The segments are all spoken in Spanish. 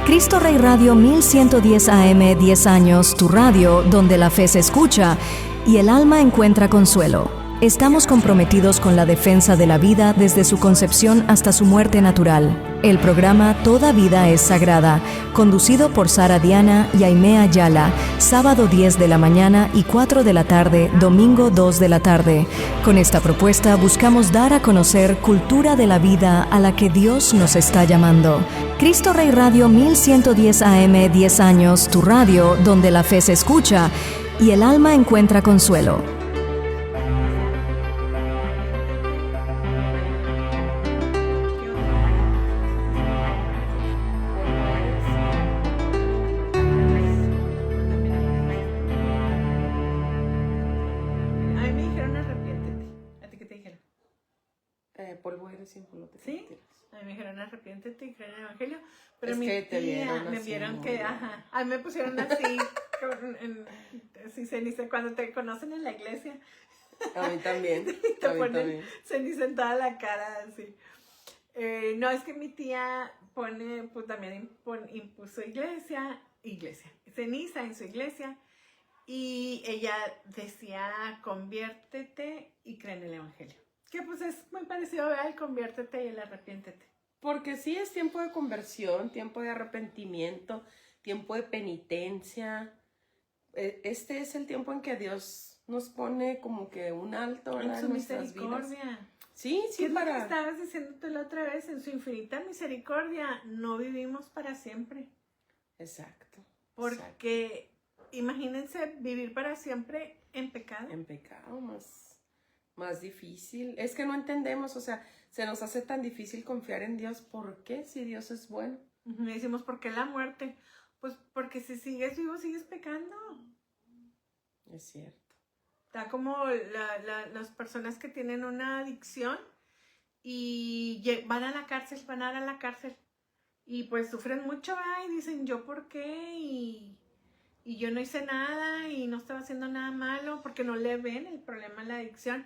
Cristo Rey Radio 1110 AM, 10 años, tu radio donde la fe se escucha y el alma encuentra consuelo. Estamos comprometidos con la defensa de la vida desde su concepción hasta su muerte natural. El programa Toda Vida es Sagrada, conducido por Sara Diana y Aimee Ayala, sábado 10 de la mañana y 4 de la tarde, domingo 2 de la tarde. Con esta propuesta buscamos dar a conocer cultura de la vida a la que Dios nos está llamando. Cristo Rey Radio 1110 AM, 10 años, tu radio donde la fe se escucha y el alma encuentra consuelo. Polvo eres y en polvo te ¿Sí? convertirás. A mí me dijeron arrepiéntete y creen en el evangelio. Pero Es mi que te tía me así, vieron que, ¿no? a mí me pusieron así, así ceniza, cuando te conocen en la iglesia. A mí también. Te A mí ponen también. ceniza en toda la cara, así. No, es que mi tía pone, pues también impuso ceniza en su iglesia. Y ella decía, conviértete y cree en el evangelio. Que pues es muy parecido al conviértete y el arrepiéntete. Porque sí es tiempo de conversión, tiempo de arrepentimiento, tiempo de penitencia. Este es el tiempo en que Dios nos pone como que un alto, ¿verdad? En su en nuestras misericordia. vidas. Sí, ¿Qué sí, es lo que para... estabas diciéndote la otra vez? En su infinita misericordia no vivimos para siempre. Exacto. Porque imagínense vivir para siempre en pecado. En pecado, más difícil. Es que no entendemos, o sea, se nos hace tan difícil confiar en Dios. ¿Por qué? Si Dios es bueno. Le decimos, ¿por qué la muerte? Pues porque si sigues vivo, sigues pecando. Es cierto. Está como las personas que tienen una adicción y van a la cárcel, van a la cárcel. Y pues sufren mucho, ¿verdad? Y dicen, ¿yo por qué? Y yo no hice nada y no estaba haciendo nada malo porque no le ven el problema de la adicción.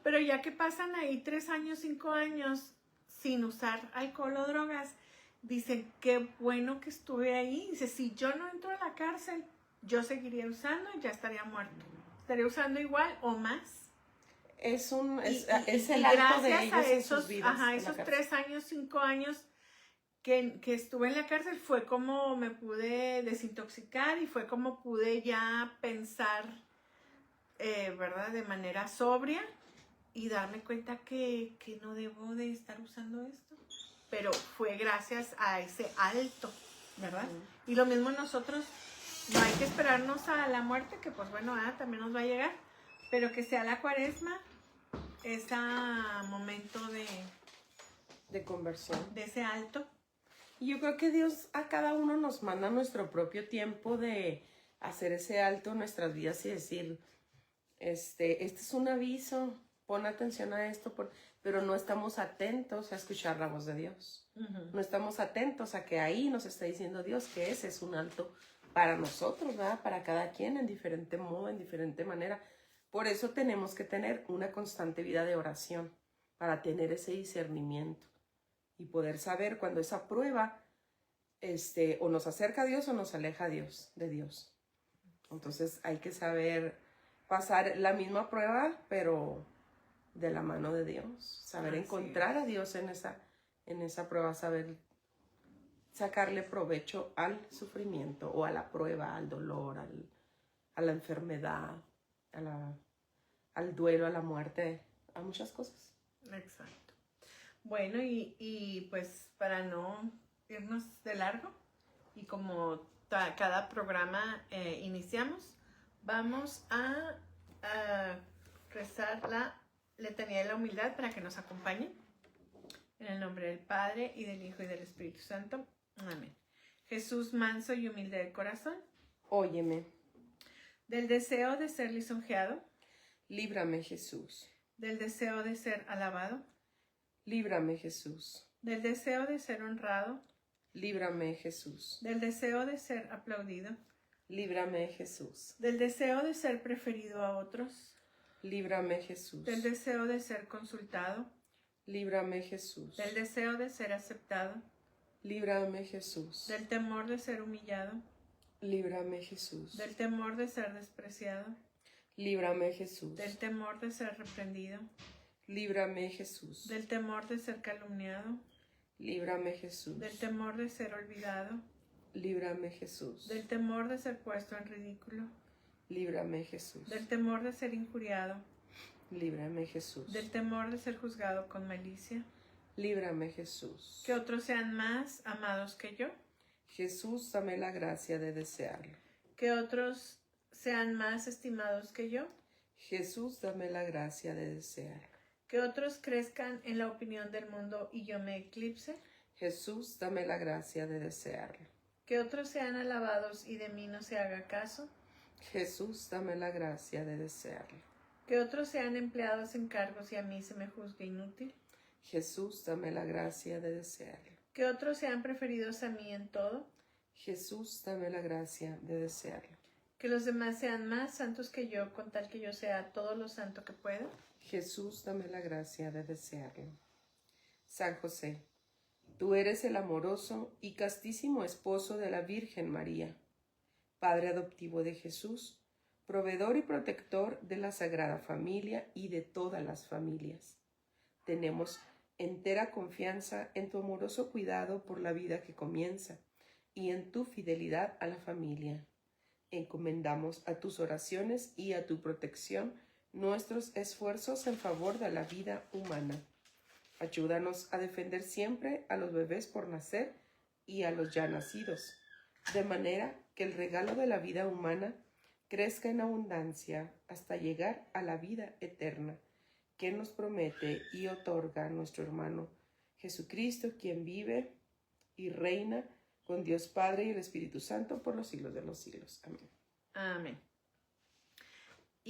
Pero ya que pasan ahí 3 años, 5 años sin usar alcohol o drogas, dicen, qué bueno que estuve ahí. Dice, si yo no entro a la cárcel, yo seguiría usando y ya estaría muerto. Estaría usando igual o más. Es Y el alto de gracias ellos a en sus vidas. Ajá, esos 3 años, 5 años que estuve en la cárcel fue como me pude desintoxicar y fue como pude ya pensar, ¿verdad? De manera sobria y darme cuenta que no debo de estar usando esto. Pero fue gracias a ese alto, ¿verdad? Y lo mismo nosotros, no hay que esperarnos a la muerte, que pues bueno, también nos va a llegar, pero que sea la cuaresma, ese momento de conversión. de ese alto. Y yo creo que Dios a cada uno nos manda nuestro propio tiempo de hacer ese alto en nuestras vidas y decir, este es un aviso, pon atención a esto, pero no estamos atentos a escuchar la voz de Dios. Uh-huh. No estamos atentos a que ahí nos está diciendo Dios que ese es un alto para nosotros, ¿verdad? Para cada quien en diferente modo, en diferente manera. Por eso tenemos que tener una constante vida de oración para tener ese discernimiento y poder saber cuando esa prueba o nos acerca a Dios o nos aleja a Dios, de Dios. Entonces hay que saber pasar la misma prueba, pero de la mano de Dios. Saber encontrar a Dios en esa prueba, saber sacarle provecho al sufrimiento o a la prueba, al dolor, a la enfermedad, al duelo, a la muerte, a muchas cosas. Exacto. Bueno, y pues para no irnos de largo y como cada programa iniciamos, vamos a rezar la letanía de la humildad para que nos acompañen. En el nombre del Padre, y del Hijo, y del Espíritu Santo. Amén. Jesús manso y humilde de corazón. Óyeme. Del deseo de ser lisonjeado. Líbrame, Jesús. Del deseo de ser alabado. Líbrame, Jesús. Del deseo de ser honrado. Líbrame, Jesús. Del deseo de ser aplaudido. Líbrame, Jesús. Del deseo de ser preferido a otros. Líbrame, Jesús. Del deseo de ser consultado. Líbrame, Jesús. Del deseo de ser aceptado. Líbrame, Jesús. del temor de ser humillado, Líbrame, Jesús. del temor de ser despreciado, Líbrame, Jesús. del temor de ser reprendido, Líbrame, Jesús. del temor de ser calumniado, Líbrame, Jesús. del temor de ser olvidado, Líbrame, Jesús. del temor de ser puesto en ridículo, Líbrame, Jesús. del temor de ser injuriado, Líbrame, Jesús. del temor de ser juzgado con malicia, Líbrame, Jesús. que otros sean más amados que yo, Jesús, dame la gracia de desearlo. que otros sean más estimados que yo, Jesús, dame la gracia de desearlo. que otros crezcan en la opinión del mundo y yo me eclipse, Jesús, dame la gracia de desearlo. que otros sean alabados y de mí no se haga caso, Jesús, dame la gracia de desearlo. que otros sean empleados en cargos y a mí se me juzgue inútil, Jesús, dame la gracia de desearlo. que otros sean preferidos a mí en todo, Jesús, dame la gracia de desearlo. que los demás sean más santos que yo con tal que yo sea todo lo santo que pueda, Jesús, dame la gracia de desearlo. San José, tú eres el amoroso y castísimo esposo de la Virgen María, Padre adoptivo de Jesús, proveedor y protector de la Sagrada Familia y de todas las familias. Tenemos entera confianza en tu amoroso cuidado por la vida que comienza y en tu fidelidad a la familia. Encomendamos a tus oraciones y a tu protección nuestros esfuerzos en favor de la vida humana. Ayúdanos a defender siempre a los bebés por nacer y a los ya nacidos, de manera que el regalo de la vida humana crezca en abundancia hasta llegar a la vida eterna, que nos promete y otorga nuestro hermano Jesucristo, quien vive y reina con Dios Padre y el Espíritu Santo por los siglos de los siglos. Amén. amén.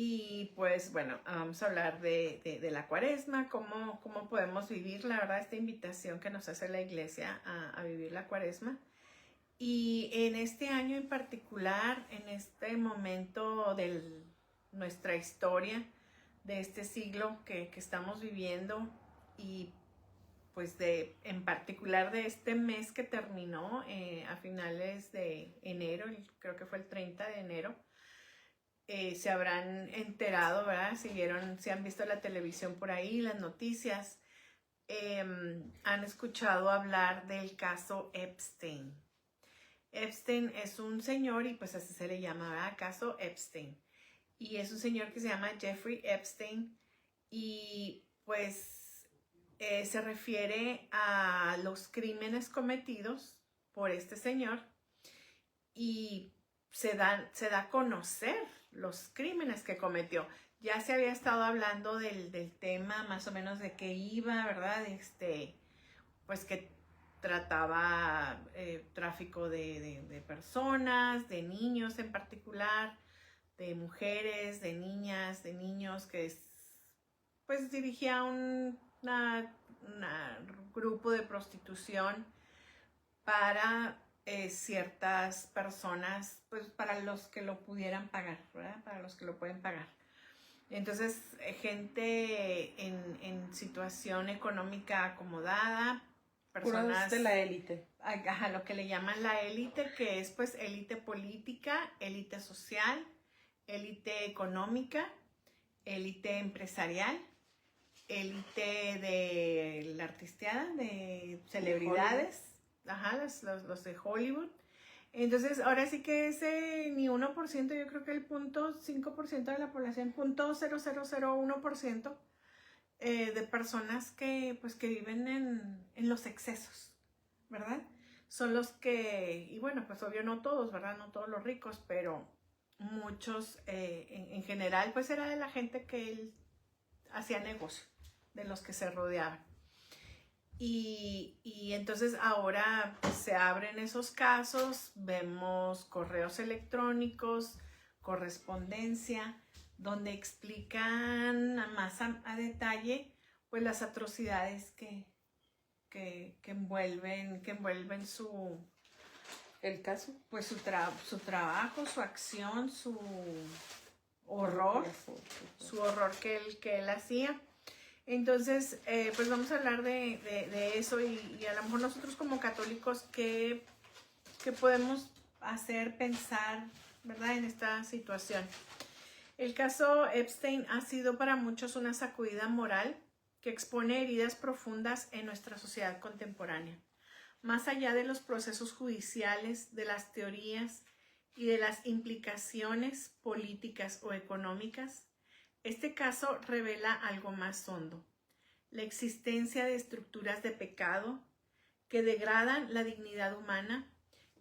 Y pues bueno, vamos a hablar de la Cuaresma, cómo podemos vivir, la verdad, esta invitación que nos hace la Iglesia a vivir la Cuaresma. Y en este año en particular, en este momento de nuestra historia, de este siglo que estamos viviendo y pues en particular de este mes que terminó a finales de enero, creo que fue el 30 de enero, se habrán enterado, ¿verdad? Si han visto la televisión por ahí, las noticias, han escuchado hablar del caso Epstein. Epstein es un señor y pues así se le llama, ¿verdad? Caso Epstein. Y es un señor que se llama Jeffrey Epstein y pues se refiere a los crímenes cometidos por este señor y se da a conocer los crímenes que cometió. Ya se había estado hablando del tema, más o menos de qué iba, ¿verdad? Pues que trataba tráfico de personas, de niños en particular, de mujeres, de niñas, de niños, que pues dirigía un grupo de prostitución para ciertas personas, pues para los que lo pudieran pagar, ¿verdad? Para los que lo pueden pagar. Entonces, gente en situación económica acomodada, personas de la élite. Ajá, lo que le llaman la élite, que es pues élite política, élite social, élite económica, élite empresarial, élite de la artisteada, de celebridades, ajá, los de Hollywood. Entonces, ahora sí que ese ni 1%, yo creo que el 0.5% de la población, 0.0001% de personas que viven en los excesos, ¿verdad? Son los que, y bueno, pues obvio no todos, ¿verdad? No todos los ricos, pero muchos en general, pues era de la gente que él hacía negocio, de los que se rodeaban. Y entonces ahora pues, se abren esos casos, vemos correos electrónicos, correspondencia, donde explican más a detalle pues las atrocidades que envuelven ¿El caso? pues su trabajo, su acción, su horror que él hacía. Entonces, pues vamos a hablar de eso y a lo mejor nosotros como católicos, ¿qué podemos hacer, pensar, ¿verdad?, en esta situación? El caso Epstein ha sido para muchos una sacudida moral que expone heridas profundas en nuestra sociedad contemporánea. Más allá de los procesos judiciales, de las teorías y de las implicaciones políticas o económicas, este caso revela algo más hondo: la existencia de estructuras de pecado que degradan la dignidad humana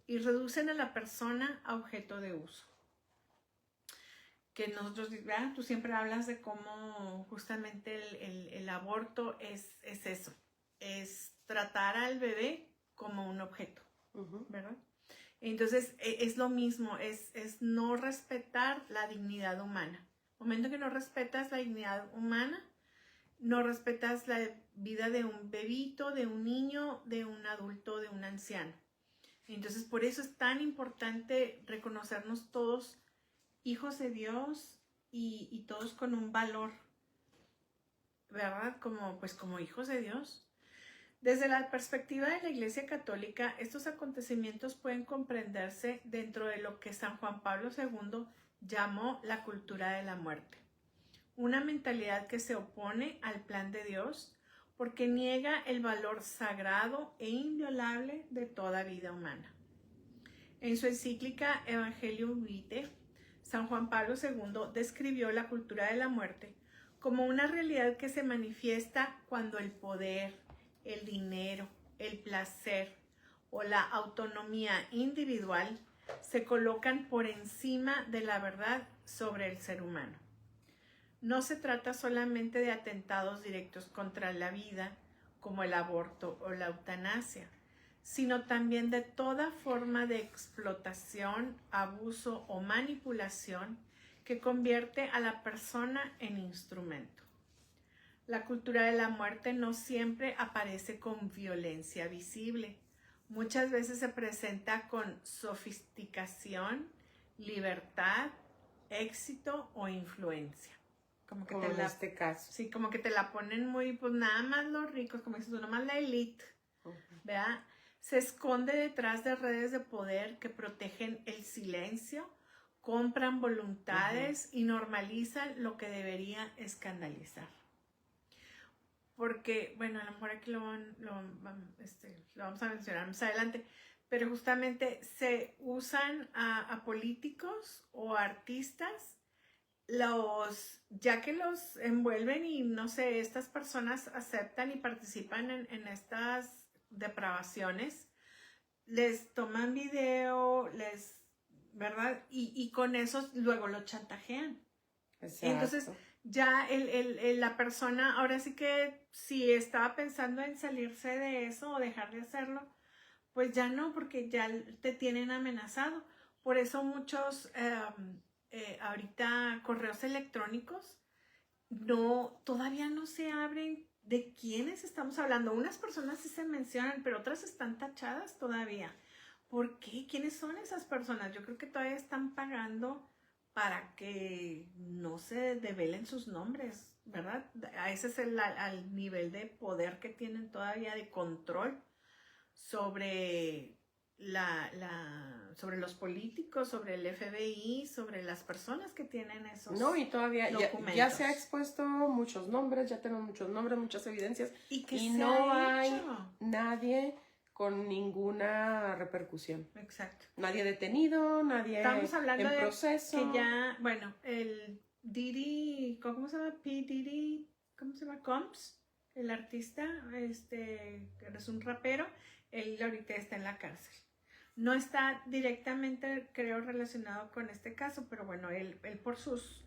y reducen a la persona a objeto de uso. Que nosotros, ¿verdad?, tú siempre hablas de cómo justamente el aborto es eso, es tratar al bebé como un objeto, ¿verdad? Entonces es lo mismo, es no respetar la dignidad humana. El momento que no respetas la dignidad humana, no respetas la vida de un bebito, de un niño, de un adulto, de un anciano. Entonces por eso es tan importante reconocernos todos hijos de Dios y todos con un valor, ¿verdad? Como hijos de Dios. Desde la perspectiva de la Iglesia Católica, estos acontecimientos pueden comprenderse dentro de lo que San Juan Pablo II llamó la cultura de la muerte. Una mentalidad que se opone al plan de Dios porque niega el valor sagrado e inviolable de toda vida humana. En su encíclica Evangelium Vitae, San Juan Pablo II describió la cultura de la muerte como una realidad que se manifiesta cuando el poder, el dinero, el placer o la autonomía individual se colocan por encima de la verdad sobre el ser humano. No se trata solamente de atentados directos contra la vida, como el aborto o la eutanasia, sino también de toda forma de explotación, abuso o manipulación que convierte a la persona en instrumento. La cultura de la muerte no siempre aparece con violencia visible. Muchas veces se presenta con sofisticación, libertad, éxito o influencia. Como en este caso. Sí, como que te la ponen muy, pues nada más los ricos, como dices tú, nada más la élite, ¿verdad? Se esconde detrás de redes de poder que protegen el silencio, compran voluntades y normalizan lo que debería escandalizar. Porque, bueno, a lo mejor aquí lo vamos a mencionar más adelante, pero justamente se usan a políticos o artistas, ya que los envuelven y no sé, estas personas aceptan y participan en estas depravaciones, les toman video, ¿verdad? Y con eso luego lo chantajean. Exacto. Entonces ya la persona, ahora sí que si estaba pensando en salirse de eso o dejar de hacerlo, pues ya no, porque ya te tienen amenazado. Por eso muchos ahorita correos electrónicos todavía no se abren. ¿De quiénes estamos hablando? Unas personas sí se mencionan, pero otras están tachadas todavía. ¿Por qué? ¿Quiénes son esas personas? Yo creo que todavía están pagando para que no se develen sus nombres, ¿verdad? Ese es al nivel de poder que tienen todavía, de control sobre sobre los políticos, sobre el FBI, sobre las personas que tienen esos No, y todavía documentos. ya se ha expuesto muchos nombres, ya tenemos muchos nombres, muchas evidencias, y no hay nadie con ninguna repercusión. Exacto. Nadie detenido, nadie Estamos hablando en proceso. Que ya, bueno, el Diddy, ¿cómo se llama? P. Diddy, ¿cómo se llama? Combs, el artista, que es un rapero, él ahorita está en la cárcel. No está directamente, creo, relacionado con este caso, pero bueno, él por sus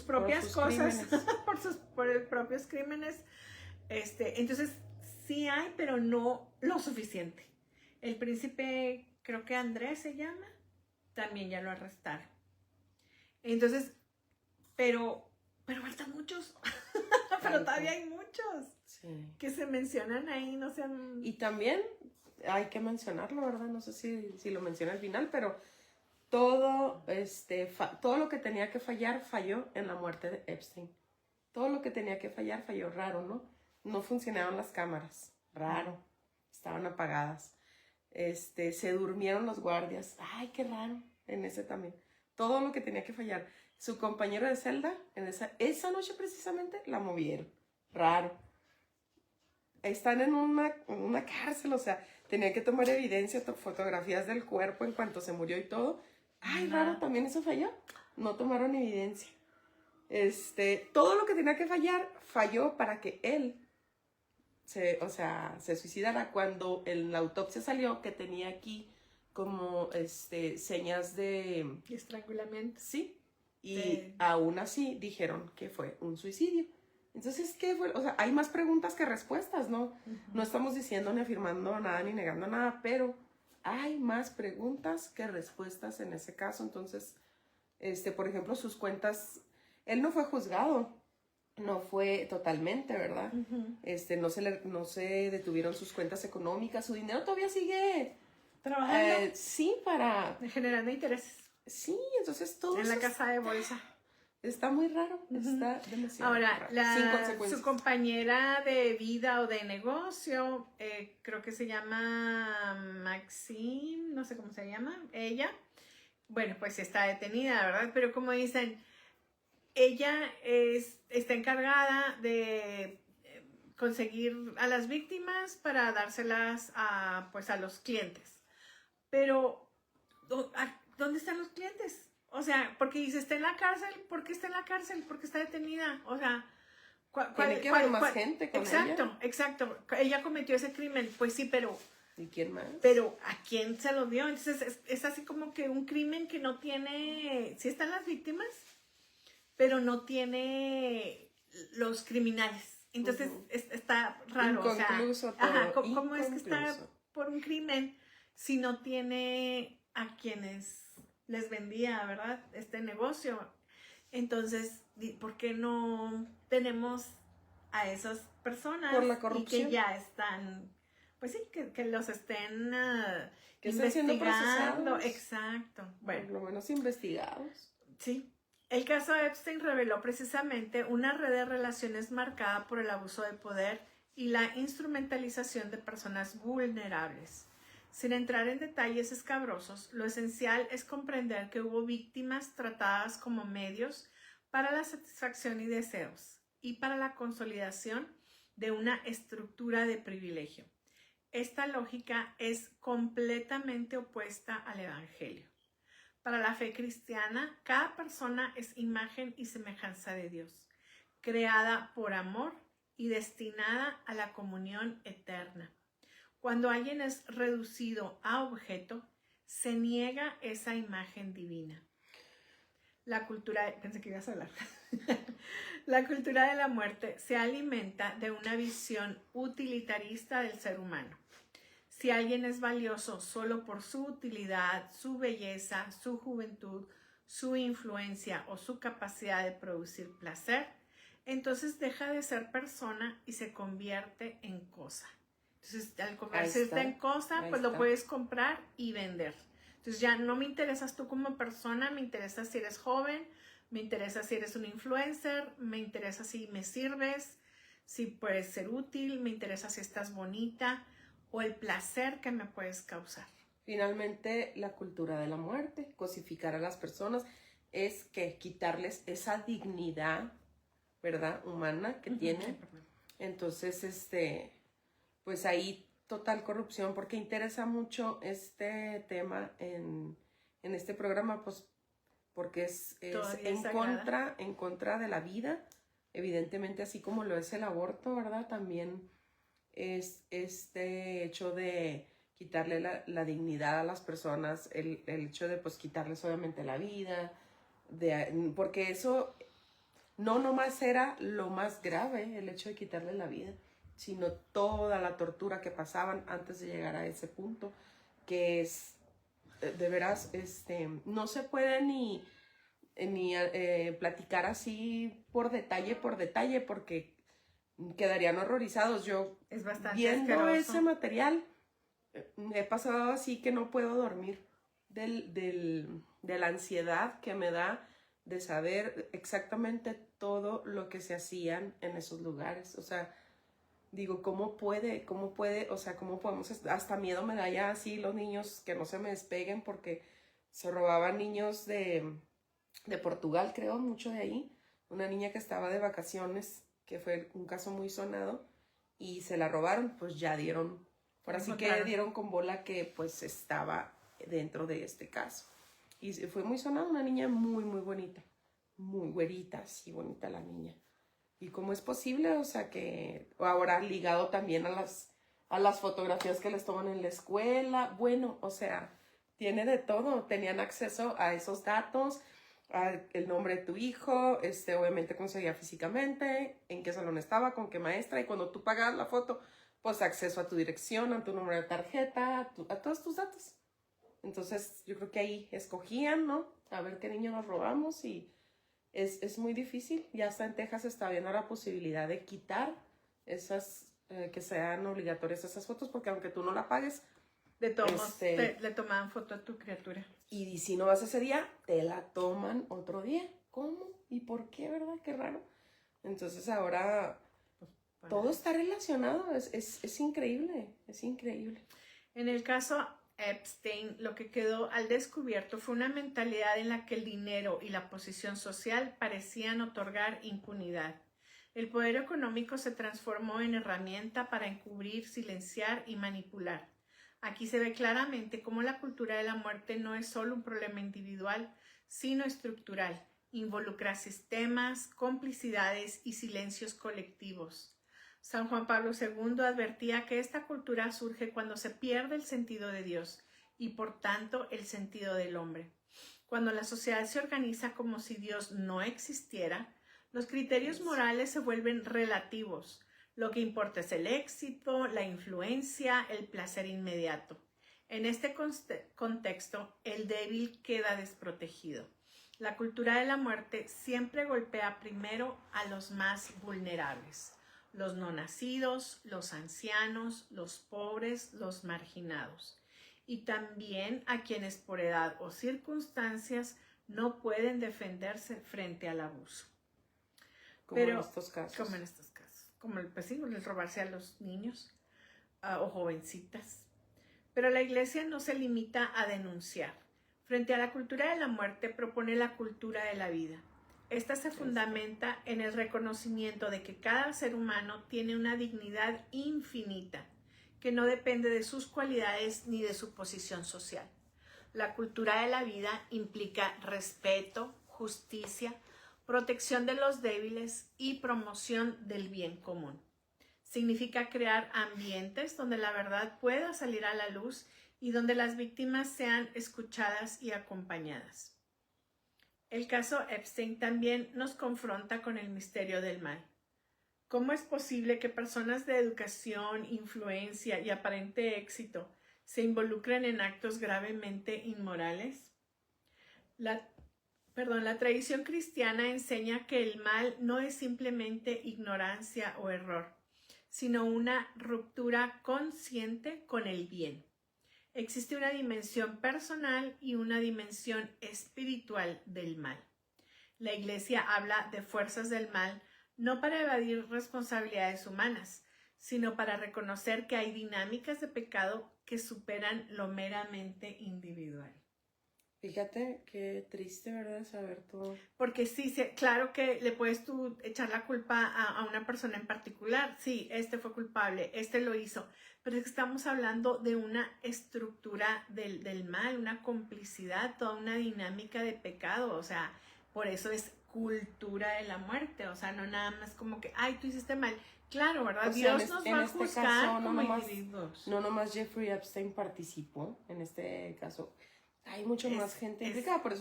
propias cosas, por sus propios crímenes, entonces sí hay, pero no lo suficiente. El príncipe, creo que Andrés se llama, también ya lo arrestaron. Entonces, pero faltan muchos, pero todavía hay muchos que se mencionan ahí, no sean... Y también hay que mencionarlo, ¿verdad? No sé si lo menciona al final, pero todo lo que tenía que fallar, falló en la muerte de Epstein. todo lo que tenía que fallar falló. Raro, ¿no? No funcionaban las cámaras, raro, estaban apagadas. Se durmieron los guardias, ay, qué raro, en ese también. Todo lo que tenía que fallar. Su compañero de celda, en esa noche precisamente, la movieron. Raro. Están en una cárcel, o sea, tenían que tomar evidencia, fotografías del cuerpo en cuanto se murió y todo. Ay, raro, también eso falló. No tomaron evidencia. Todo lo que tenía que fallar, falló para que él se suicidara. Cuando en la autopsia salió que tenía aquí como señas de estrangulamiento. Sí. Y aún así dijeron que fue un suicidio. Entonces, ¿qué fue? O sea, hay más preguntas que respuestas, ¿no? No estamos diciendo ni afirmando nada ni negando nada, pero hay más preguntas que respuestas en ese caso. Entonces, por ejemplo, sus cuentas, él no fue juzgado, no fue totalmente, ¿verdad? No se detuvieron sus cuentas económicas, su dinero todavía sigue trabajando. Sí, generando intereses. Sí, entonces todo en la casa de bolsa. Está muy raro, está demasiado Ahora, raro. Sin consecuencias. Su compañera de vida o de negocio, creo que se llama Maxine, no sé cómo se llama, ella, bueno, pues está detenida, ¿verdad? Pero como dicen, ella está encargada de conseguir a las víctimas para dárselas a los clientes. Pero, ¿dónde están los clientes? O sea, porque dice, está en la cárcel, ¿por qué está en la cárcel? ¿Por qué está detenida? O sea, tiene que haber más gente con ella. Exacto. Ella cometió ese crimen, pues sí, pero... ¿Y quién más? Pero, ¿a quién se lo dio? Entonces, es así como que un crimen que no tiene... Sí están las víctimas, pero no tiene los criminales. Entonces, está raro. Inconcluso, o sea, ¿cómo es que está por un crimen si no tiene a quienes les vendía, ¿verdad? Este negocio? Entonces, ¿por qué no tenemos a esas personas? Por la corrupción. Y que ya están, pues sí, que los estén que estén siendo procesados. Exacto. Bueno, por lo menos investigados. Sí. El caso de Epstein reveló precisamente una red de relaciones marcada por el abuso de poder y la instrumentalización de personas vulnerables. Sin entrar en detalles escabrosos, lo esencial es comprender que hubo víctimas tratadas como medios para la satisfacción y deseos y para la consolidación de una estructura de privilegio. Esta lógica es completamente opuesta al Evangelio. Para la fe cristiana, cada persona es imagen y semejanza de Dios, creada por amor y destinada a la comunión eterna. Cuando alguien es reducido a objeto, se niega esa imagen divina. Pensé que ibas a hablar. La cultura de la muerte se alimenta de una visión utilitarista del ser humano. Si alguien es valioso solo por su utilidad, su belleza, su juventud, su influencia o su capacidad de producir placer, entonces deja de ser persona y se convierte en cosa. Entonces, al convertirte en cosa, pues lo puedes comprar y vender. Entonces, ya no me interesas tú como persona, me interesa si eres joven, me interesa si eres un influencer, me interesa si me sirves, si puedes ser útil, me interesa si estás bonita o el placer que me puedes causar. Finalmente, la cultura de la muerte, cosificar a las personas, es que quitarles esa dignidad, ¿verdad?, humana que tienen. Entonces, pues ahí total corrupción, porque interesa mucho este tema en este programa, pues porque es en contra de la vida, evidentemente, así como lo es el aborto, ¿verdad? También es este hecho de quitarle la dignidad a las personas, el hecho de pues quitarles obviamente la vida, porque eso no nomás era lo más grave, el hecho de quitarle la vida, sino toda la tortura que pasaban antes de llegar a ese punto, que es, de veras, no se puede ni platicar así por detalle, porque quedarían horrorizados. Yo, es bastante viendo asqueroso. Ese material, he pasado así que no puedo dormir de la ansiedad que me da de saber exactamente todo lo que se hacían en esos lugares. O sea, digo, ¿cómo puede? O sea, ¿cómo podemos? Hasta miedo me da ya así los niños que no se me despeguen porque se robaban niños de Portugal, creo, mucho de ahí. Una niña que estaba de vacaciones, que fue un caso muy sonado, y se la robaron, pues ya dieron, por así que dieron con bola que pues estaba dentro de este caso. Y fue muy sonado, una niña muy, muy bonita, muy güerita, así bonita la niña. ¿Y cómo es posible? O sea, que ahora ligado también a las fotografías que les toman en la escuela. Bueno, o sea, tiene de todo. Tenían acceso a esos datos, el nombre de tu hijo, obviamente cómo se veía físicamente, en qué salón estaba, con qué maestra, y cuando tú pagabas la foto, pues acceso a tu dirección, a tu número de tarjeta, a todos tus datos. Entonces, yo creo que ahí escogían, ¿no? A ver qué niño nos robamos y es muy difícil. Ya hasta en Texas está viendo la posibilidad de quitar esas, que sean obligatorias esas fotos, porque aunque tú no la pagues, de todos le tomaban foto a tu criatura. Y si no vas ese día, te la toman otro día. ¿Cómo? ¿Y por qué, verdad? Qué raro. Entonces ahora pues, todo está relacionado. Es increíble, es increíble. En el caso Epstein, lo que quedó al descubierto fue una mentalidad en la que el dinero y la posición social parecían otorgar impunidad. El poder económico se transformó en herramienta para encubrir, silenciar y manipular. Aquí se ve claramente cómo la cultura de la muerte no es solo un problema individual, sino estructural. Involucra sistemas, complicidades y silencios colectivos. San Juan Pablo II advertía que esta cultura surge cuando se pierde el sentido de Dios y, por tanto, el sentido del hombre. Cuando la sociedad se organiza como si Dios no existiera, los criterios morales se vuelven relativos. Lo que importa es el éxito, la influencia, el placer inmediato. En este contexto, el débil queda desprotegido. La cultura de la muerte siempre golpea primero a los más vulnerables: los no nacidos, los ancianos, los pobres, los marginados, y también a quienes por edad o circunstancias no pueden defenderse frente al abuso. Como en estos casos. Como el robarse a los niños o jovencitas. Pero la Iglesia no se limita a denunciar. Frente a la cultura de la muerte, propone la cultura de la vida. Esta se fundamenta en el reconocimiento de que cada ser humano tiene una dignidad infinita, que no depende de sus cualidades ni de su posición social. La cultura de la vida implica respeto, justicia, protección de los débiles y promoción del bien común. Significa crear ambientes donde la verdad pueda salir a la luz y donde las víctimas sean escuchadas y acompañadas. El caso Epstein también nos confronta con el misterio del mal. ¿Cómo es posible que personas de educación, influencia y aparente éxito se involucren en actos gravemente inmorales? La tradición cristiana enseña que el mal no es simplemente ignorancia o error, sino una ruptura consciente con el bien. Existe una dimensión personal y una dimensión espiritual del mal. La Iglesia habla de fuerzas del mal no para evadir responsabilidades humanas, sino para reconocer que hay dinámicas de pecado que superan lo meramente individual. Fíjate qué triste, ¿verdad? Saber todo. Porque sí, claro que le puedes tú echar la culpa a una persona en particular. Sí, este fue culpable, este lo hizo. Pero es que estamos hablando de una estructura del mal, una complicidad, toda una dinámica de pecado. O sea, por eso es cultura de la muerte. O sea, no nada más como que, ay, tú hiciste mal. Claro, ¿verdad? Dios nos va a juzgar como individuos. No nomás Jeffrey Epstein participó en este caso. Hay mucha más gente implicada, por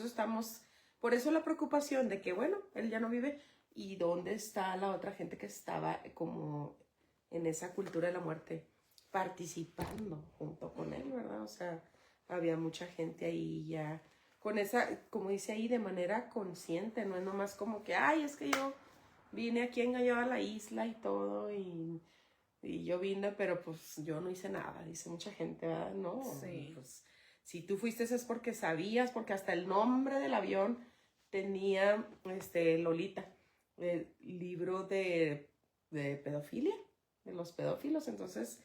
eso la preocupación de que, bueno, él ya no vive, y dónde está la otra gente que estaba como en esa cultura de la muerte participando junto con él, ¿verdad? O sea, había mucha gente ahí ya con esa, como dice ahí, de manera consciente, no es nomás como que, ay, es que yo vine aquí a engañar a la isla y todo, y yo vine, pero pues yo no hice nada, dice mucha gente, ¿verdad? No, sí. Pues, si tú fuiste es porque sabías, porque hasta el nombre del avión tenía Lolita, el libro de pedofilia, de los pedófilos. Entonces,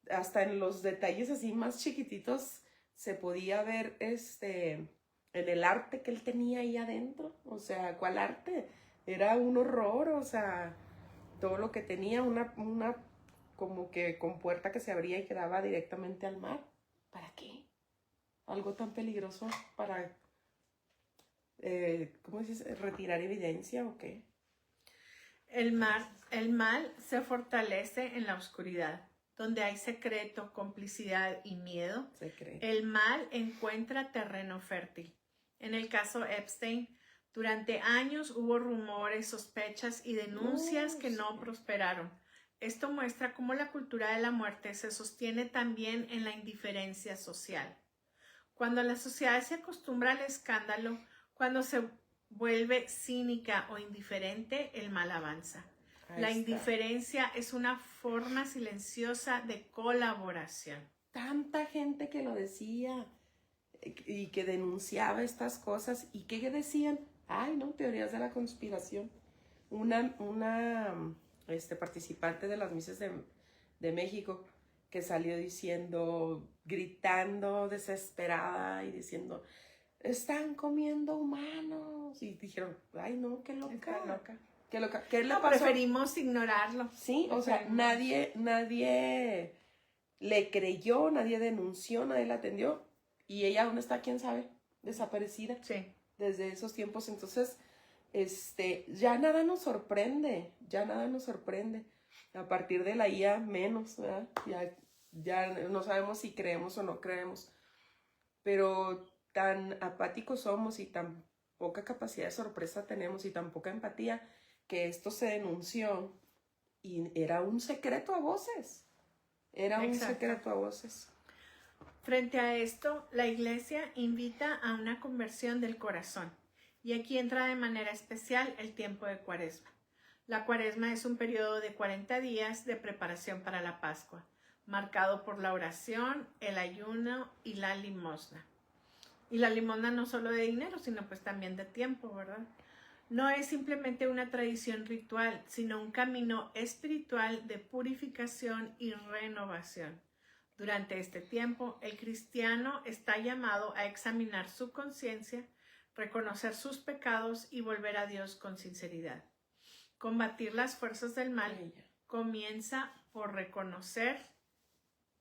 hasta en los detalles así más chiquititos se podía ver en el arte que él tenía ahí adentro. O sea, ¿cuál arte? Era un horror, o sea, todo lo que tenía, una como que con puerta que se abría y que daba directamente al mar. ¿Para qué? Algo tan peligroso para, ¿cómo dices? ¿Retirar evidencia o qué? El mal se fortalece en la oscuridad, donde hay secreto, complicidad y miedo. El mal encuentra terreno fértil. En el caso Epstein, durante años hubo rumores, sospechas y denuncias que no prosperaron. Esto muestra cómo la cultura de la muerte se sostiene también en la indiferencia social. Cuando la sociedad se acostumbra al escándalo, cuando se vuelve cínica o indiferente, el mal avanza. La indiferencia es una forma silenciosa de colaboración. Tanta gente que lo decía y que denunciaba estas cosas, y que decían, ay, no, teorías de la conspiración. Una participante de las misas de México que salió diciendo, gritando desesperada y diciendo, están comiendo humanos. Y dijeron, ay no, qué loca. Está loca. Qué loca. ¿Qué le No, pasó? preferimos ignorarlo. Sí, o sea, nadie le creyó, nadie denunció, nadie la atendió. Y ella aún está, quién sabe, desaparecida. Sí. Desde esos tiempos. Entonces, ya nada nos sorprende, ya nada nos sorprende. A partir de la IA menos, ¿verdad? Ya no sabemos si creemos o no creemos. Pero tan apáticos somos y tan poca capacidad de sorpresa tenemos y tan poca empatía, que esto se denunció y era un secreto a voces. Era un secreto a voces. Frente a esto, la Iglesia invita a una conversión del corazón. Y aquí entra de manera especial el tiempo de Cuaresma. La Cuaresma es un periodo de 40 días de preparación para la Pascua, marcado por la oración, el ayuno y la limosna. Y la limosna no solo de dinero, sino pues también de tiempo, ¿verdad? No es simplemente una tradición ritual, sino un camino espiritual de purificación y renovación. Durante este tiempo, el cristiano está llamado a examinar su conciencia, reconocer sus pecados y volver a Dios con sinceridad. Combatir las fuerzas del mal comienza por reconocer.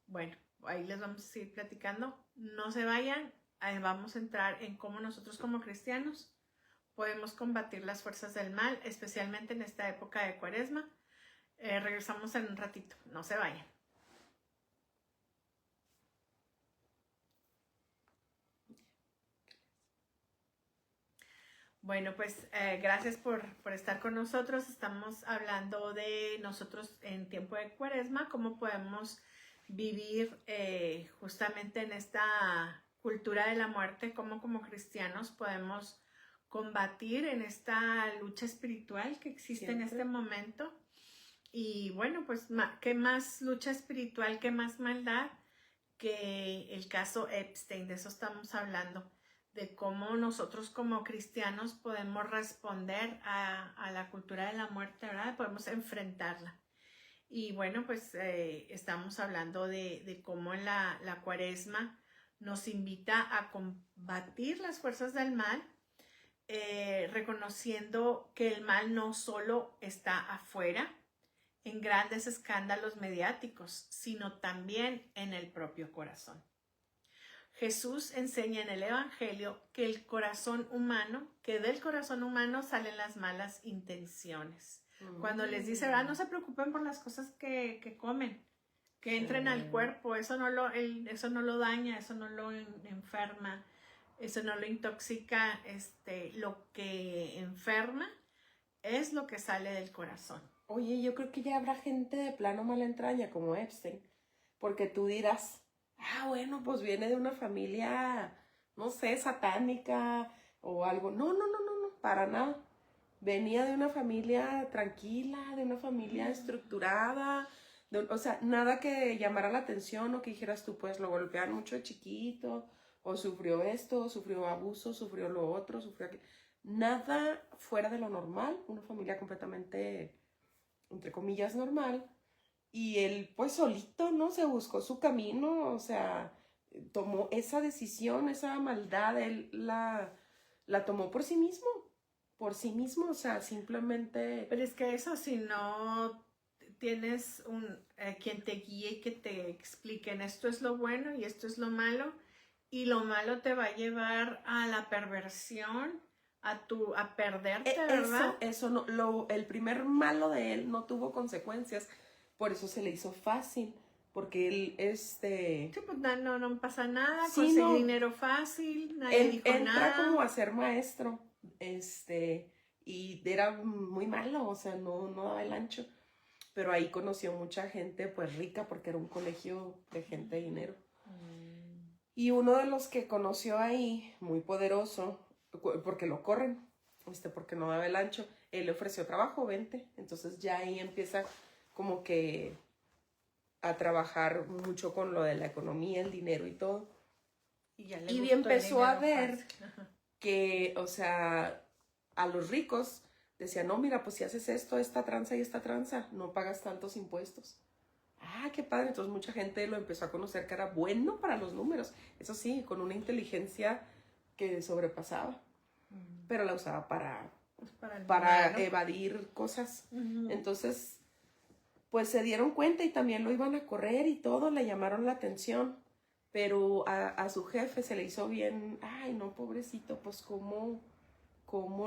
Bueno, ahí les vamos a seguir platicando. No se vayan, ahí vamos a entrar en cómo nosotros como cristianos podemos combatir las fuerzas del mal, especialmente en esta época de Cuaresma. Regresamos en un ratito, no se vayan. Bueno, pues gracias por estar con nosotros. Estamos hablando de nosotros en tiempo de Cuaresma, cómo podemos vivir justamente en esta cultura de la muerte, cómo como cristianos podemos combatir en esta lucha espiritual que existe en este momento. Y bueno, pues qué más lucha espiritual, qué más maldad que el caso Epstein. De eso estamos hablando, de cómo nosotros como cristianos podemos responder a la cultura de la muerte, ¿verdad? Podemos enfrentarla. Y bueno, pues estamos hablando de cómo la Cuaresma nos invita a combatir las fuerzas del mal, reconociendo que el mal no solo está afuera, en grandes escándalos mediáticos, sino también en el propio corazón. Jesús enseña en el Evangelio que del corazón humano salen las malas intenciones. Cuando les dice, ¿verdad? No se preocupen por las cosas que comen, que entren al cuerpo, eso no lo daña, eso no lo enferma, eso no lo intoxica. Lo que enferma es lo que sale del corazón. Oye, yo creo que ya habrá gente de plano mala entraña como Epstein, porque tú dirás, bueno, pues viene de una familia, no sé, satánica o algo. No, para nada. Venía de una familia tranquila, de una familia estructurada, o sea, nada que llamara la atención o que dijeras tú, pues lo golpearon mucho de chiquito, o sufrió esto, o sufrió abuso, sufrió lo otro, sufrió aquello. nada fuera de lo normal, una familia completamente, entre comillas, normal. Y él pues solito, ¿no? Se buscó su camino, o sea, tomó esa decisión, esa maldad, él la tomó por sí mismo, o sea, simplemente... Pero es que eso, si no tienes quien te guíe y que te expliquen esto es lo bueno y esto es lo malo, y lo malo te va a llevar a la perversión, a perderte, ¿verdad? Eso no, el primer malo de él no tuvo consecuencias, por eso se le hizo fácil, porque él, Sí, pues no pasa nada, sí, conseguí no, dinero fácil, nadie él dijo entra nada. como a ser maestro, y era muy malo, o sea, no daba el ancho, pero ahí conoció mucha gente, pues rica, porque era un colegio de gente de dinero. Y uno de los que conoció ahí, muy poderoso, porque lo corren, porque no daba el ancho, él le ofreció trabajo, vente. Entonces ya ahí empieza como que a trabajar mucho con lo de la economía, el dinero y todo. Y empezó a ver que, o sea, a los ricos decían, no, mira, pues si haces esto, esta tranza y esta tranza, no pagas tantos impuestos. Ah, qué padre. Entonces mucha gente lo empezó a conocer que era bueno para los números. Eso sí, con una inteligencia que sobrepasaba. Pero la usaba para evadir cosas. Entonces, pues se dieron cuenta y también lo iban a correr y todo, le llamaron la atención. Pero a su jefe se le hizo bien, ay, no, pobrecito, pues ¿cómo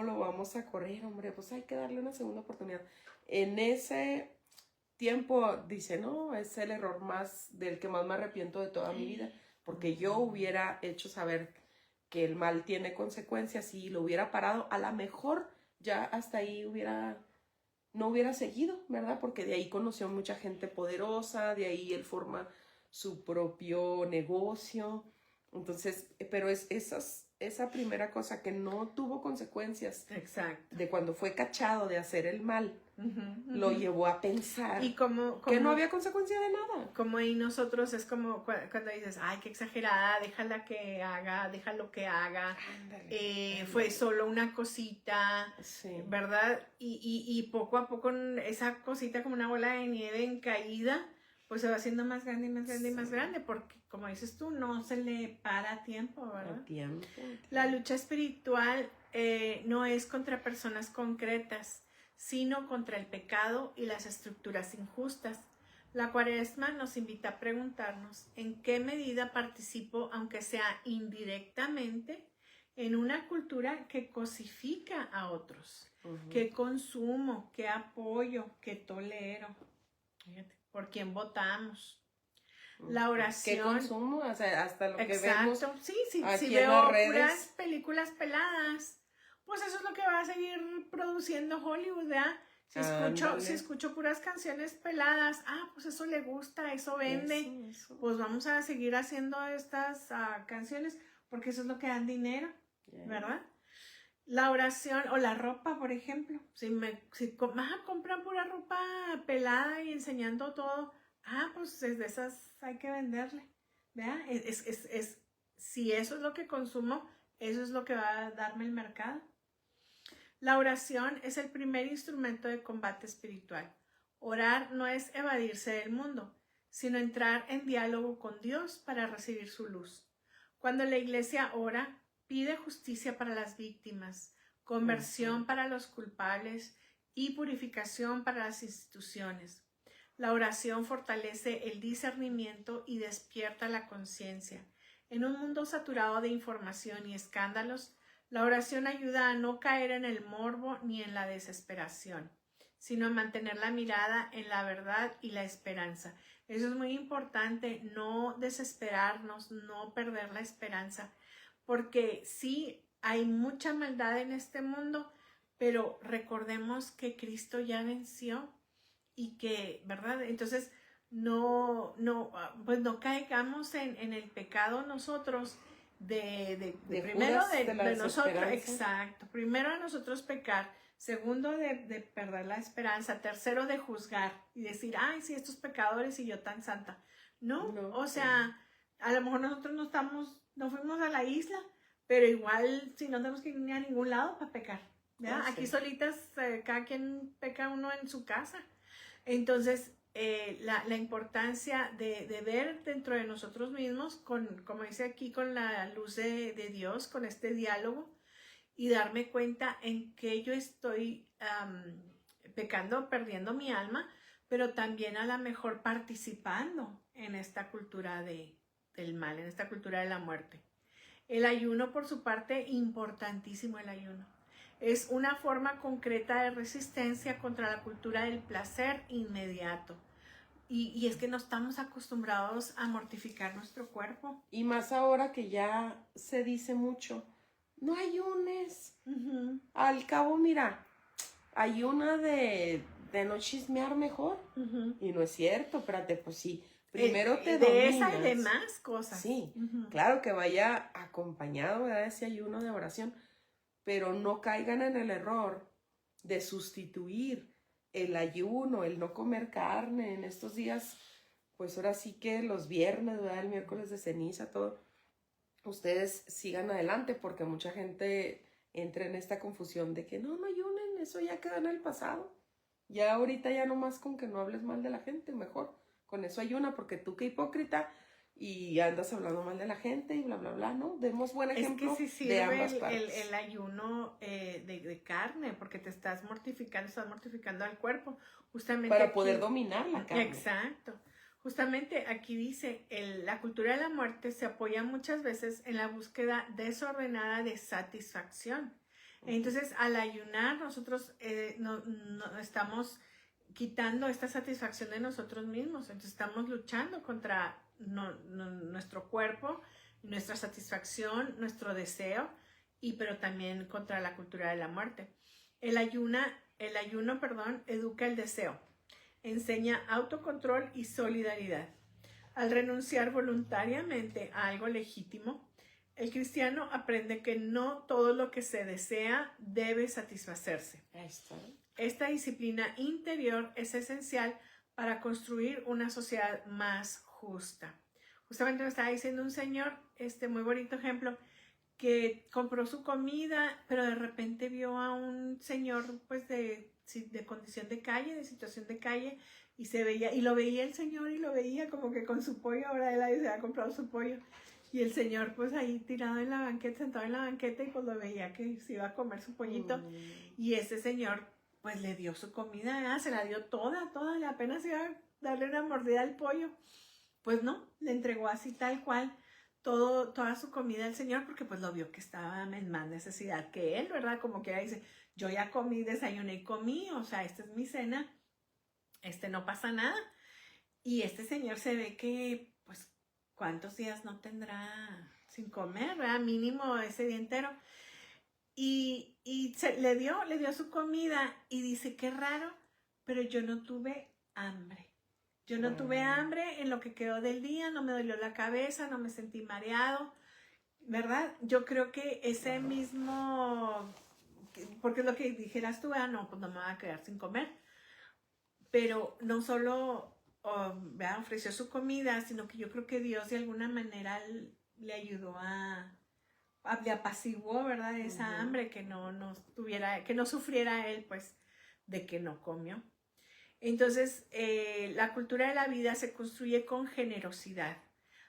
lo vamos a correr, hombre? Pues hay que darle una segunda oportunidad. En ese tiempo dice, no, es el error del que más me arrepiento de toda mi vida, porque yo hubiera hecho saber que el mal tiene consecuencias y lo hubiera parado, a lo mejor ya hasta ahí no hubiera seguido, ¿verdad? Porque de ahí conoció mucha gente poderosa, de ahí él forma su propio negocio. Entonces, pero es esa primera cosa que no tuvo consecuencias. Exacto. De cuando fue cachado de hacer el mal, lo llevó a pensar y como que no había consecuencia de nada. Como ahí nosotros es como cuando dices, ay, qué exagerada, déjala que haga, déjalo que haga. Ándale. Fue solo una cosita, sí. ¿Verdad? Y poco a poco esa cosita como una bola de nieve en caída, pues se va haciendo más grande y más grande y más grande, porque como dices tú, no se le para tiempo, ¿verdad? Tiempo. La lucha espiritual no es contra personas concretas, sino contra el pecado y las estructuras injustas. La Cuaresma nos invita a preguntarnos en qué medida participo, aunque sea indirectamente, en una cultura que cosifica a otros, que consumo, que apoyo, que tolero. Fíjate, ¿por quién votamos? La oración. ¿Qué consumo? O sea, hasta lo que vemos. Exacto. Sí, si veo puras películas peladas, pues eso es lo que va a seguir produciendo Hollywood, ¿verdad? Si escucho puras canciones peladas, pues eso le gusta, eso vende, eso. Pues vamos a seguir haciendo estas canciones porque eso es lo que dan dinero, ¿verdad? La oración o la ropa, por ejemplo, si vas a comprar pura ropa pelada y enseñando todo, pues de esas hay que venderle, ¿verdad? Si eso es lo que consumo, eso es lo que va a darme el mercado. La oración es el primer instrumento de combate espiritual. Orar no es evadirse del mundo, sino entrar en diálogo con Dios para recibir su luz. Cuando la iglesia ora, pide justicia para las víctimas, conversión para los culpables y purificación para las instituciones. La oración fortalece el discernimiento y despierta la conciencia. En un mundo saturado de información y escándalos, la oración ayuda a no caer en el morbo ni en la desesperación, sino a mantener la mirada en la verdad y la esperanza. Eso es muy importante, no desesperarnos, no perder la esperanza, porque sí hay mucha maldad en este mundo, pero recordemos que Cristo ya venció y que, ¿verdad? Entonces, no caigamos en el pecado nosotros primero de nosotros, exacto, primero de nosotros pecar, segundo de perder la esperanza, tercero de juzgar y decir, ay, sí, estos pecadores y yo tan santa. No, o sea, a lo mejor nosotros no fuimos a la isla, pero igual si no tenemos que ir a ningún lado para pecar, ¿verdad? Sí. Aquí solitas, cada quien peca uno en su casa. Entonces, la importancia de ver dentro de nosotros mismos, como dice aquí, con la luz de Dios, con este diálogo, y darme cuenta en que yo estoy pecando, perdiendo mi alma, pero también a lo mejor participando en esta cultura del mal, en esta cultura de la muerte. El ayuno, por su parte, importantísimo el ayuno. Es una forma concreta de resistencia contra la cultura del placer inmediato. Y es que no estamos acostumbrados a mortificar nuestro cuerpo. Y más ahora que ya se dice mucho, no ayunes. Al cabo, mira, ayuna de no chismear mejor. Y no es cierto, espérate, pues sí. Primero te dominas. De esa y de más cosas. Sí, claro que vaya acompañado de ese ayuno de oración, pero no caigan en el error de sustituir el ayuno, el no comer carne en estos días, pues ahora sí que los viernes, ¿verdad? El miércoles de ceniza, todo. Ustedes sigan adelante porque mucha gente entra en esta confusión de que no ayunen, eso ya queda en el pasado. Ya ahorita ya nomás con que no hables mal de la gente, mejor. Con eso ayuna, porque tú qué hipócrita y andas hablando mal de la gente y bla, bla, bla, ¿no? Demos buen ejemplo de ambas partes. El ayuno de carne, porque te estás mortificando al cuerpo. Justamente para aquí, poder dominar la carne. Exacto. Justamente aquí dice, la cultura de la muerte se apoya muchas veces en la búsqueda desordenada de satisfacción. Entonces, al ayunar, nosotros no estamos quitando esta satisfacción de nosotros mismos. Entonces, estamos luchando contra nuestro cuerpo, nuestra satisfacción, nuestro deseo, pero también contra la cultura de la muerte. El ayuno, educa el deseo. Enseña autocontrol y solidaridad. Al renunciar voluntariamente a algo legítimo, el cristiano aprende que no todo lo que se desea debe satisfacerse. Ahí está. Esta disciplina interior es esencial para construir una sociedad más justa. Justamente me estaba diciendo un señor, muy bonito ejemplo, que compró su comida, pero de repente vio a un señor pues de condición de calle, de situación de calle, y lo veía el señor y lo veía como que con su pollo, ahora él se había comprado su pollo, y el señor pues ahí tirado en la banqueta, sentado en la banqueta, y pues lo veía que se iba a comer su pollito, y ese señor pues le dio su comida, se la dio toda, le apenas iba a darle una mordida al pollo, pues no, le entregó así tal cual toda su comida al Señor, porque pues lo vio que estaba en más necesidad que él, ¿verdad? Como que dice, yo ya comí, desayuné y comí, o sea, esta es mi cena, no pasa nada. Y este señor se ve que, pues, ¿cuántos días no tendrá sin comer, ¿verdad? Mínimo ese día entero. Y le dio su comida y dice, qué raro, pero yo no tuve hambre. Yo no tuve hambre en lo que quedó del día, no me dolió la cabeza, no me sentí mareado, ¿verdad? Yo creo que ese mismo, porque es lo que dijeras tú, no, pues no me voy a quedar sin comer. Pero no solo ofreció su comida, sino que yo creo que Dios de alguna manera le ayudó le apaciguó, ¿verdad? Esa hambre que no sufriera él, pues, de que no comió. Entonces, la cultura de la vida se construye con generosidad,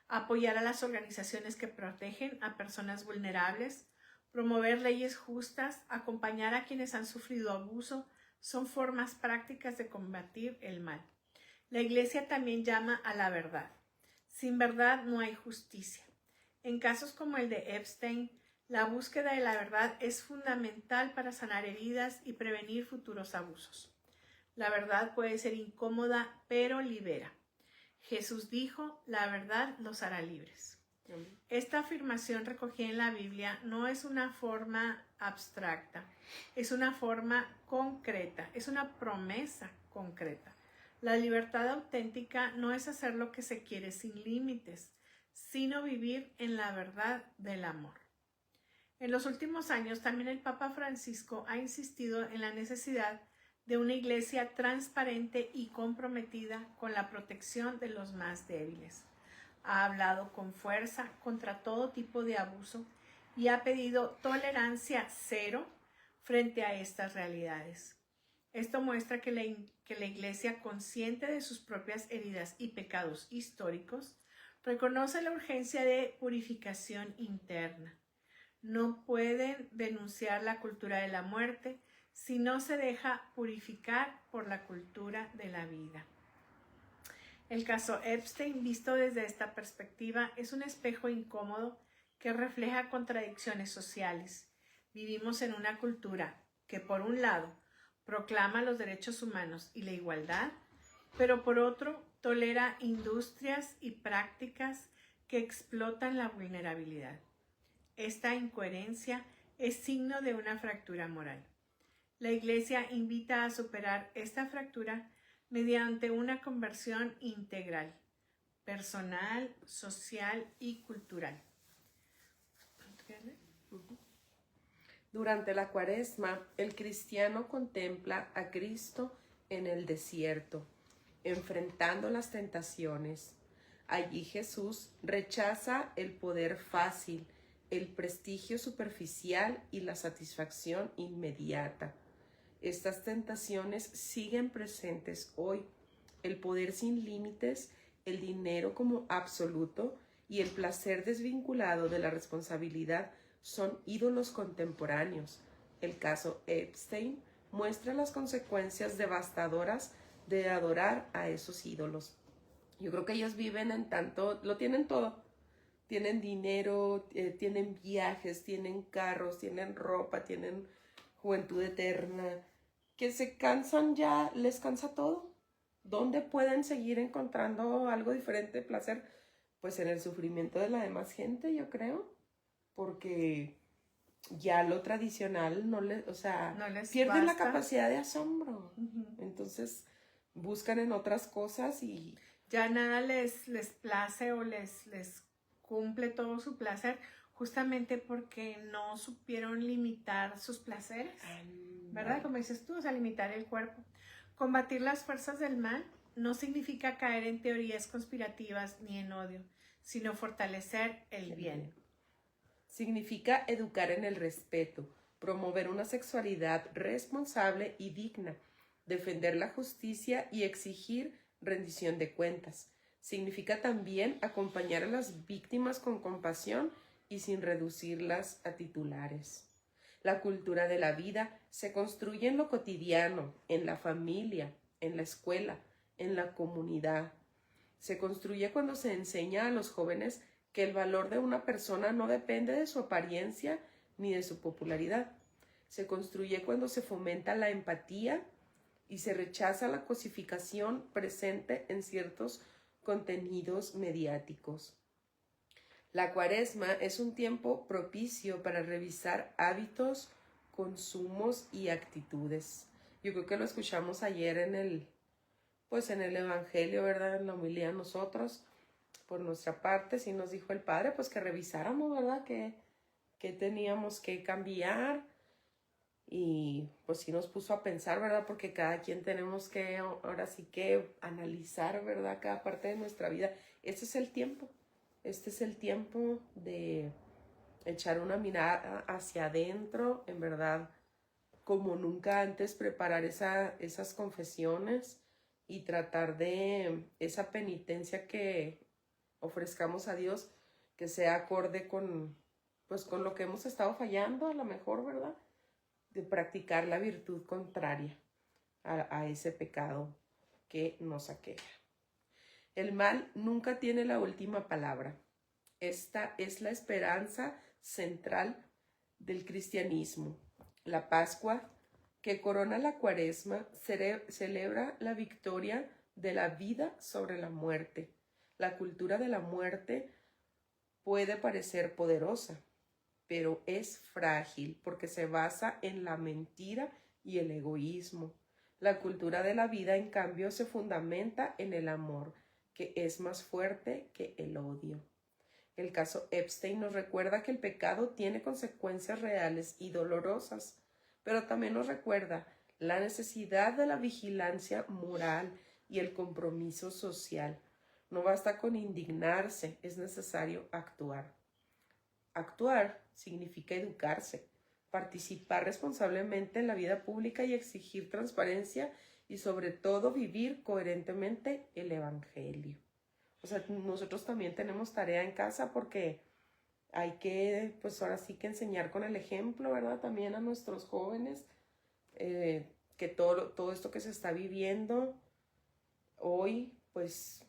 apoyar a las organizaciones que protegen a personas vulnerables, promover leyes justas, acompañar a quienes han sufrido abuso, son formas prácticas de combatir el mal. La Iglesia también llama a la verdad. Sin verdad no hay justicia. En casos como el de Epstein, la búsqueda de la verdad es fundamental para sanar heridas y prevenir futuros abusos. La verdad puede ser incómoda, pero libera. Jesús dijo, la verdad los hará libres. Esta afirmación recogida en la Biblia no es una forma abstracta, es una forma concreta, es una promesa concreta. La libertad auténtica no es hacer lo que se quiere sin límites, sino vivir en la verdad del amor. En los últimos años, también el Papa Francisco ha insistido en la necesidad de una iglesia transparente y comprometida con la protección de los más débiles. Ha hablado con fuerza contra todo tipo de abuso y ha pedido tolerancia cero frente a estas realidades. Esto muestra que la Iglesia, consciente de sus propias heridas y pecados históricos, reconoce la urgencia de purificación interna. No pueden denunciar la cultura de la muerte si no se deja purificar por la cultura de la vida. El caso Epstein, visto desde esta perspectiva, es un espejo incómodo que refleja contradicciones sociales. Vivimos en una cultura que, por un lado, proclama los derechos humanos y la igualdad, pero por otro, tolera industrias y prácticas que explotan la vulnerabilidad. Esta incoherencia es signo de una fractura moral. La Iglesia invita a superar esta fractura mediante una conversión integral, personal, social y cultural. Durante la Cuaresma, el cristiano contempla a Cristo en el desierto, enfrentando las tentaciones. Allí Jesús rechaza el poder fácil, el prestigio superficial y la satisfacción inmediata. Estas tentaciones siguen presentes hoy. El poder sin límites, el dinero como absoluto y el placer desvinculado de la responsabilidad son ídolos contemporáneos. El caso Epstein muestra las consecuencias devastadoras de adorar a esos ídolos. Yo creo que ellos viven en tanto, lo tienen todo. Tienen dinero, tienen viajes, tienen carros, tienen ropa, tienen juventud eterna. Que se cansan ya, les cansa todo. ¿Dónde pueden seguir encontrando algo diferente de placer? Pues en el sufrimiento de la demás gente, yo creo. Porque ya lo tradicional no les pierden la capacidad de asombro. Entonces buscan en otras cosas y ya nada les place o les cumple todo su placer, justamente porque no supieron limitar sus placeres, ¿verdad? Como dices tú, o sea, limitar el cuerpo. Combatir las fuerzas del mal no significa caer en teorías conspirativas ni en odio, sino fortalecer el bien. Significa educar en el respeto, promover una sexualidad responsable y digna, defender la justicia y exigir rendición de cuentas. Significa también acompañar a las víctimas con compasión y sin reducirlas a titulares. La cultura de la vida se construye en lo cotidiano, en la familia, en la escuela, en la comunidad. Se construye cuando se enseña a los jóvenes que el valor de una persona no depende de su apariencia ni de su popularidad. Se construye cuando se fomenta la empatía y se rechaza la cosificación presente en ciertos contenidos mediáticos. La Cuaresma es un tiempo propicio para revisar hábitos, consumos y actitudes. Yo creo que lo escuchamos ayer en el Evangelio, ¿verdad? En la homilía nosotros. Por nuestra parte, sí nos dijo el Padre, pues que revisáramos, ¿verdad? Que teníamos que cambiar. Y pues sí nos puso a pensar, ¿verdad? Porque cada quien tenemos que, ahora sí que analizar, ¿verdad? Cada parte de nuestra vida. Este es el tiempo de echar una mirada hacia adentro, en verdad, como nunca antes, preparar esas confesiones y tratar de esa penitencia que ofrezcamos a Dios, que sea acorde con lo que hemos estado fallando, a lo mejor, ¿verdad? De practicar la virtud contraria a ese pecado que nos aqueja. El mal nunca tiene la última palabra. Esta es la esperanza central del cristianismo. La Pascua, que corona la Cuaresma, celebra la victoria de la vida sobre la muerte. La cultura de la muerte puede parecer poderosa, pero es frágil porque se basa en la mentira y el egoísmo. La cultura de la vida, en cambio, se fundamenta en el amor, que es más fuerte que el odio. El caso Epstein nos recuerda que el pecado tiene consecuencias reales y dolorosas, pero también nos recuerda la necesidad de la vigilancia moral y el compromiso social. No basta con indignarse, es necesario actuar. actuar significa educarse, participar responsablemente en la vida pública y exigir transparencia y sobre todo vivir coherentemente el evangelio. O sea, nosotros también tenemos tarea en casa porque hay que, pues ahora sí que enseñar con el ejemplo, ¿verdad? También a nuestros jóvenes que todo esto que se está viviendo hoy, pues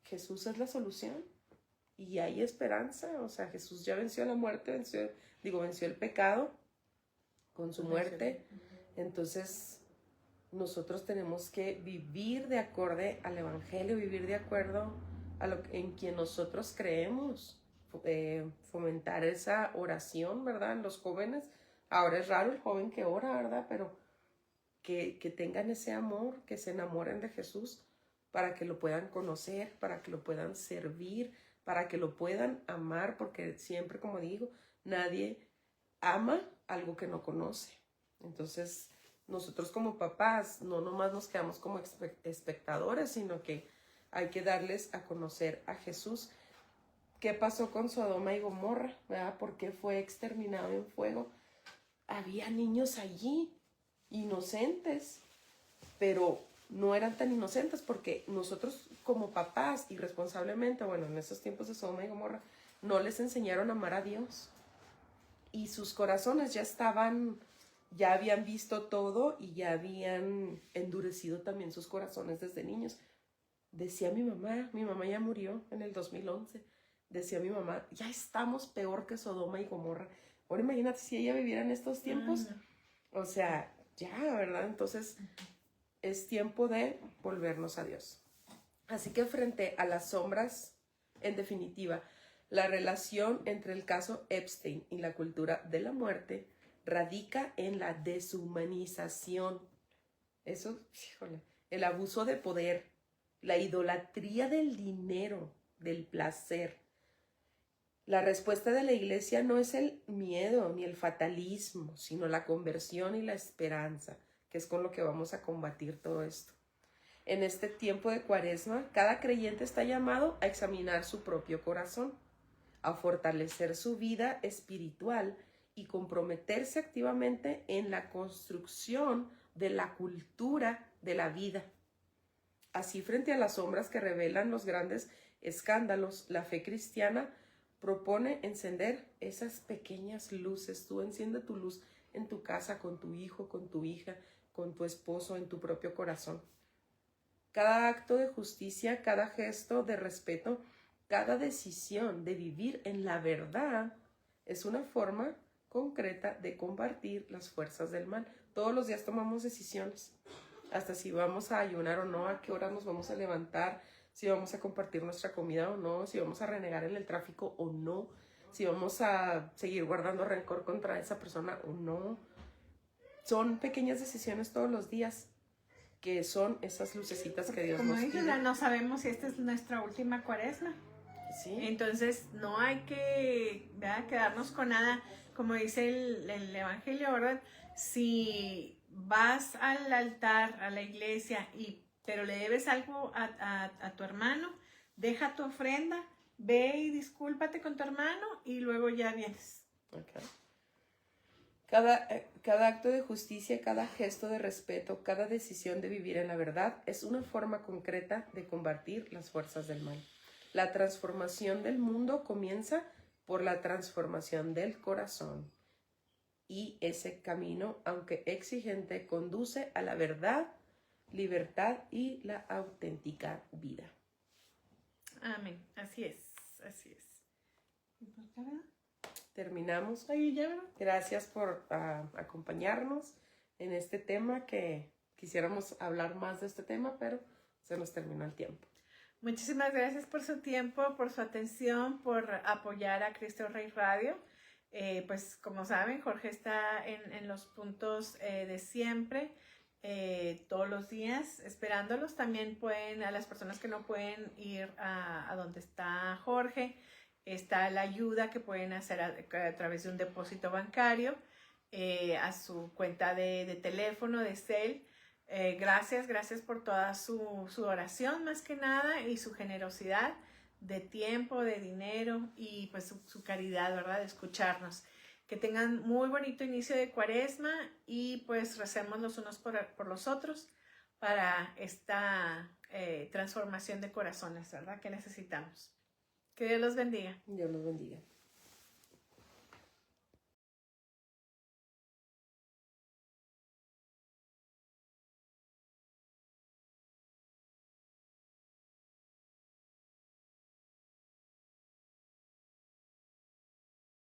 Jesús es la solución y hay esperanza. O sea, Jesús ya venció la muerte, venció el pecado con su muerte. Entonces, nosotros tenemos que vivir de acorde al evangelio, vivir de acuerdo a lo en quien nosotros creemos, fomentar esa oración, ¿verdad? En los jóvenes. Ahora es raro el joven que ora, ¿verdad? Pero que tengan ese amor, que se enamoren de Jesús para que lo puedan conocer, para que lo puedan servir, para que lo puedan amar, porque siempre, como digo, nadie ama algo que no conoce. Entonces, nosotros como papás no nomás nos quedamos como espectadores, sino que hay que darles a conocer a Jesús. ¿Qué pasó con Sodoma y Gomorra? ¿Verdad? ¿Por qué fue exterminado en fuego? Había niños allí, inocentes, pero no eran tan inocentes porque nosotros como papás irresponsablemente, bueno, en esos tiempos de Sodoma y Gomorra, no les enseñaron a amar a Dios. Y sus corazones ya habían visto todo y ya habían endurecido también sus corazones desde niños. Decía mi mamá ya murió en el 2011, decía mi mamá, ya estamos peor que Sodoma y Gomorra. Ahora imagínate si ella viviera en estos tiempos. O sea, ya, ¿verdad? Entonces, es tiempo de volvernos a Dios. Así que frente a las sombras, en definitiva, la relación entre el caso Epstein y la cultura de la muerte radica en la deshumanización. Eso, híjole, el abuso de poder, la idolatría del dinero, del placer. La respuesta de la iglesia no es el miedo ni el fatalismo, sino la conversión y la esperanza, que es con lo que vamos a combatir todo esto. En este tiempo de Cuaresma, cada creyente está llamado a examinar su propio corazón, a fortalecer su vida espiritual y comprometerse activamente en la construcción de la cultura de la vida. Así, frente a las sombras que revelan los grandes escándalos, la fe cristiana propone encender esas pequeñas luces. Tú enciende tu luz en tu casa, con tu hijo, con tu hija, con tu esposo, en tu propio corazón. Cada acto de justicia, cada gesto de respeto, cada decisión de vivir en la verdad es una forma concreta de combatir las fuerzas del mal. Todos los días tomamos decisiones, hasta si vamos a ayunar o no, a qué hora nos vamos a levantar, si vamos a compartir nuestra comida o no, si vamos a renegar en el tráfico o no, si vamos a seguir guardando rencor contra esa persona o no. Son pequeñas decisiones todos los días que son esas lucecitas que Dios nos pide. No sabemos si esta es nuestra última Cuaresma. Sí. Entonces no hay que, ¿verdad?, quedarnos con nada. Como dice el Evangelio, ¿verdad? Si vas al altar, a la iglesia, pero le debes algo a tu hermano, deja tu ofrenda, ve y discúlpate con tu hermano y luego ya vienes. Okay. Cada acto de justicia, cada gesto de respeto, cada decisión de vivir en la verdad es una forma concreta de combatir las fuerzas del mal. La transformación del mundo comienza por la transformación del corazón. Y ese camino, aunque exigente, conduce a la verdad, libertad y la auténtica vida. Amén. Así es, así es. Terminamos. Ahí ya, ¿verdad? Gracias por acompañarnos en este tema, que quisiéramos hablar más de este tema, pero se nos terminó el tiempo. Muchísimas gracias por su tiempo, por su atención, por apoyar a Cristo Rey Radio. Pues como saben, Jorge está en los puntos de siempre, todos los días, esperándolos. También pueden, a las personas que no pueden ir a donde está Jorge, está la ayuda que pueden hacer a través de un depósito bancario, a su cuenta de teléfono, de cel. Gracias por toda su oración más que nada y su generosidad. de tiempo, de dinero y pues su caridad, ¿verdad? De escucharnos. Que tengan muy bonito inicio de Cuaresma y pues recemos los unos por los otros para esta transformación de corazones, ¿verdad? Que necesitamos. Que Dios los bendiga. Dios los bendiga.